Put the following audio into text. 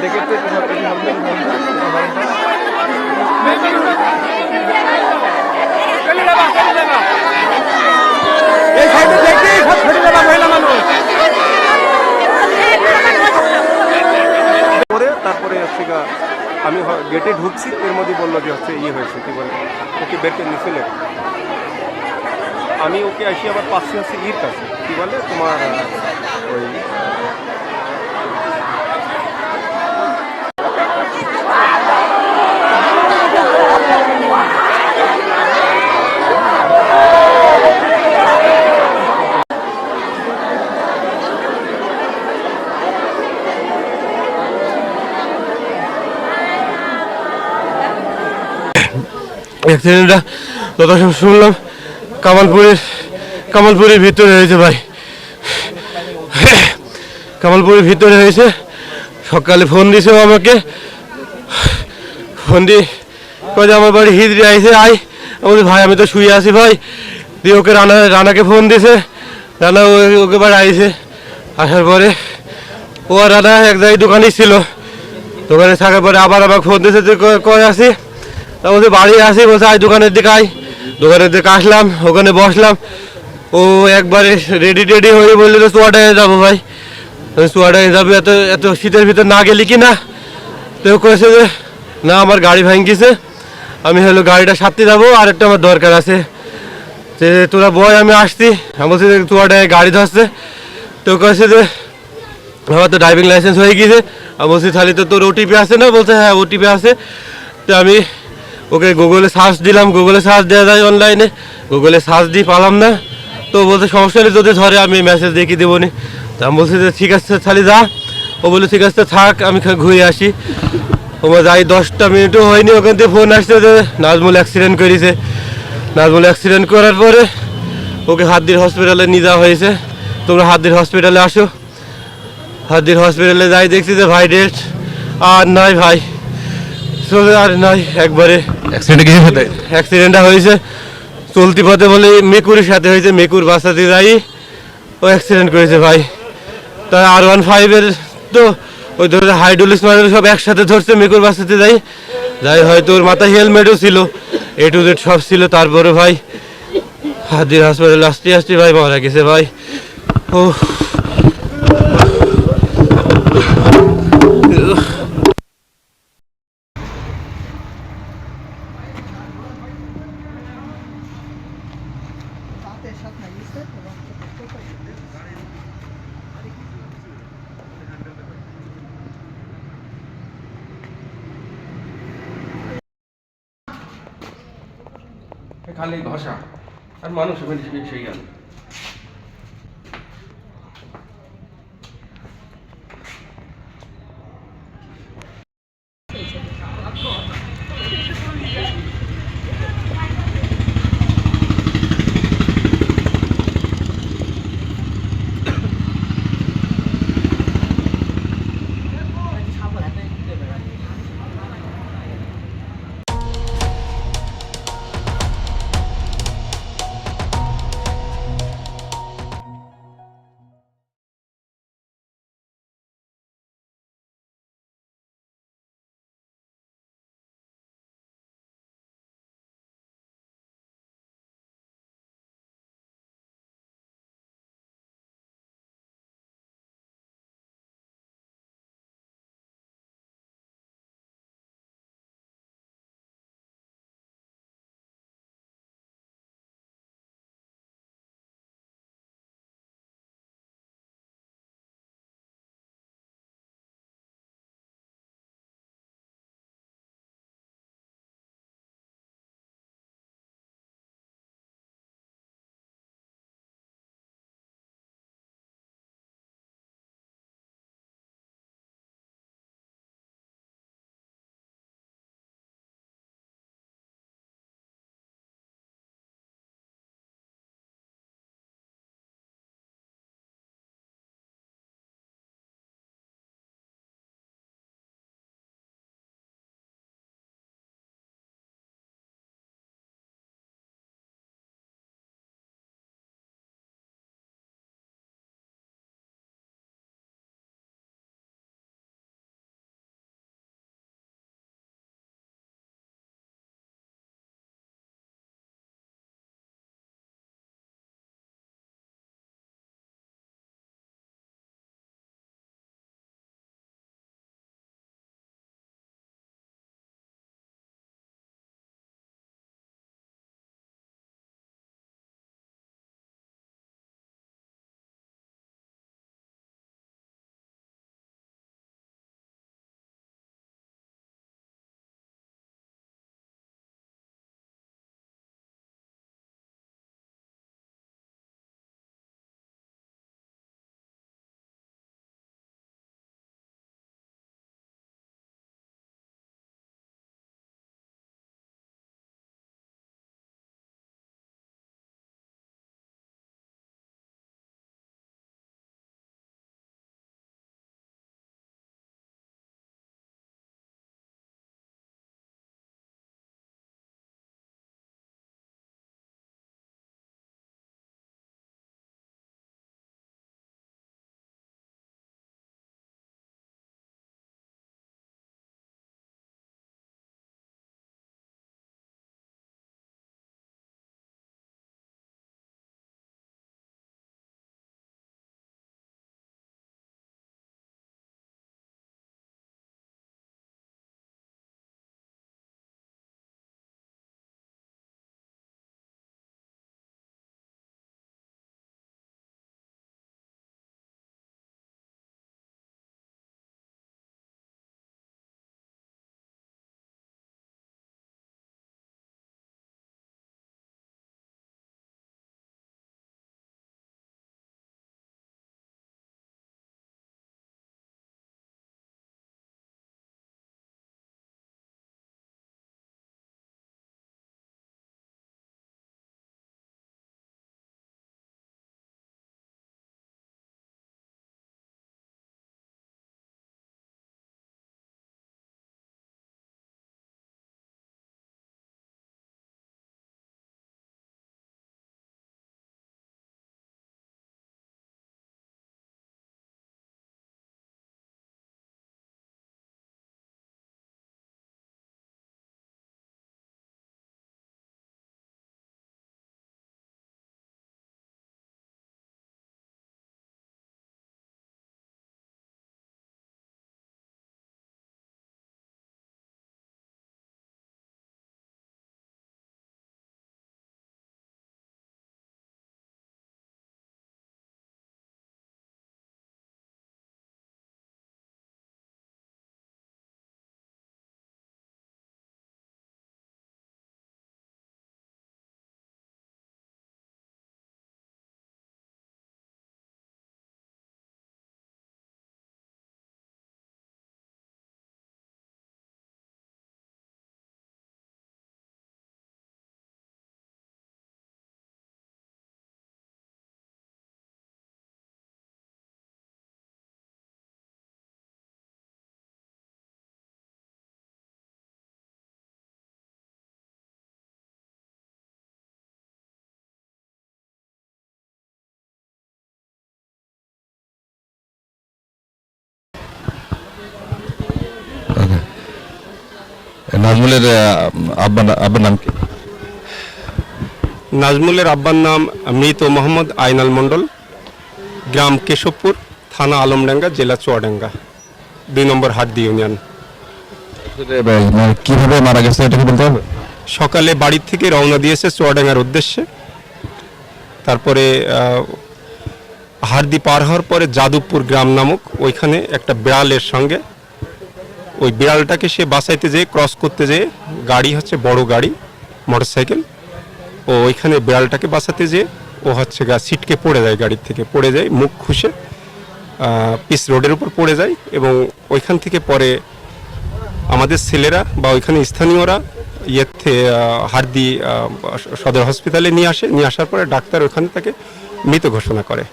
দেখি একটু তারপরে হচ্ছে আমি গেটে ঢুকছি, এর মধ্যে বললো যে হচ্ছে ইয়ে হয়েছে কি বলে ওকে বেডে নিয়েছিলেন। আমি ওকে আসি আবার পাশে হচ্ছে ইর কাছে কি বলে তোমার ওই অ্যাক্সিডেন্টটা যত শুনলাম কামালপুরের ভিতরে হয়েছে ভাই, কামালপুরের ভিতরে হয়েছে। সকালে ফোন দিয়েছে আমাকে, ফোন দিয়ে কয়ে আমার বাড়ি হিজড়ি আইসে আই। আমি ভাই আমি তো শুয়ে আছি ভাই। দিয়ে ওকে রানাকে ফোন দিয়েছে, রানা ওকে বাড়ি আইসে। আসার পরে ও আর রানা এক জায়গায় দোকানেই ছিল, দোকানে থাকার পরে আবার আমাকে ফোন দিয়েছে তুই কয়ে আসি। তা বলছে বাড়ি আসি, বলছে আই দোকানের দিকে আই। দোকানের দিকে আসলাম, ওখানে বসলাম। ও একবারে রেডি হয়ে বললো তো চুয়াডাঙ্গায় যাবো ভাই, চুয়াডাঙ্গায় যাবে, এত শীতের ভিতর না গেলি কি না। তো কয়েছে যে না আমার গাড়ি ভাঙিছে, আমি হলো গাড়িটা সারতে যাবো, আর একটা আমার দরকার আছে, যে তোরা বয় আমি আসছি। আমি বলছি যে চুয়াডাঙ্গায় গাড়ি ধরছে। তো কয়েছে যে আমার তো ড্রাইভিং লাইসেন্স হয়ে গিয়েছে। আমি বলছি তাহলে তো তোর ওটিপি আছে না? বলছে হ্যাঁ ওটিপি আছে। তো আমি ওকে গুগলে সার্চ দিলাম, গুগলে সার্চ দেওয়া যায় অনলাইনে, গুগলে সার্চ দিয়ে পালাম না। তো বলছে সমস্যা নেই, যদি ধরে আমি মেসেজ দেখিয়ে দেবো নি। তা আমি বলছি যে ঠিক আছে তাহলে যা। ও বললো ঠিক আছে থাক, আমি ঘুরে আসি। ও যাই 10টা মিনিটও হয়নি, ওখান থেকে ফোন আসছে যে নাজমুল অ্যাক্সিডেন্ট করেছে। নাজমুল অ্যাক্সিডেন্ট করার পরে ওকে হাতদির হসপিটালে নিয়ে যাওয়া হয়েছে। তোমরা হাতদির হসপিটালে আসো। হাতদির হসপিটালে যাই দেখছি যে ভাই ডেট আর নয় ভাই, আর নয় একবারে। অ্যাক্সিডেন্টটা হয়েছে চলতি পথে বলে মেকুরের সাথে হয়েছে, মেকুর বাঁচাতে যাই ও অ্যাক্সিডেন্ট করেছে ভাই। তা R15 তো ওই ধরে হাইড্রোলিস মাইড্রোল সব একসাথে ধরছে, মেকুর বাঁচাতে যাই হয়তো ওর মাথায় হেলমেটও ছিল, A to Z সব ছিল। তারপরে ভাই হাতদির হসপিটালে আসতে ভাই মারা গেছে ভাই। ও খালি ভাষা আর মানুষ সেই গেল। নাজমুলের আব্বার নাম কি? নাজমুলের আব্বার নাম মৃত মোহাম্মদ আইনাল মণ্ডল, গ্রাম কেশবপুর, থানা আলমডাঙ্গা, জেলা চুয়াডাঙ্গা, 2 নম্বর হাড্ডি ইউনিয়ন। কিভাবে মারা গেছে এটা কি বলতে হবে? সকালে বাড়ির থেকে রওনা দিয়েছে চুয়াডাঙ্গার উদ্দেশ্যে। তারপরে হারদি পার হওয়ার পরে যাদবপুর গ্রাম নামক ওইখানে একটা বিড়ালের সঙ্গে, ওই বিড়ালটাকে সে বাঁচাইতে যেয়ে, ক্রস করতে যেয়ে, গাড়ি হচ্ছে বড় গাড়ি মোটরসাইকেল, ও ওইখানে বিড়ালটাকে বাঁচাতে যেয়ে ও হচ্ছে সিটকে পড়ে যায়, গাড়ির থেকে পড়ে যায়, মুখ খুশে পিচ রোডের উপর পড়ে যায়। এবং ওইখান থেকে পরে আমাদের ছেলেরা বা ওইখানে স্থানীয়রা হারদি সদর হসপিটালে নিয়ে আসে। নিয়ে আসার পরে ডাক্তার ওখানে তাকে মৃত ঘোষণা করে।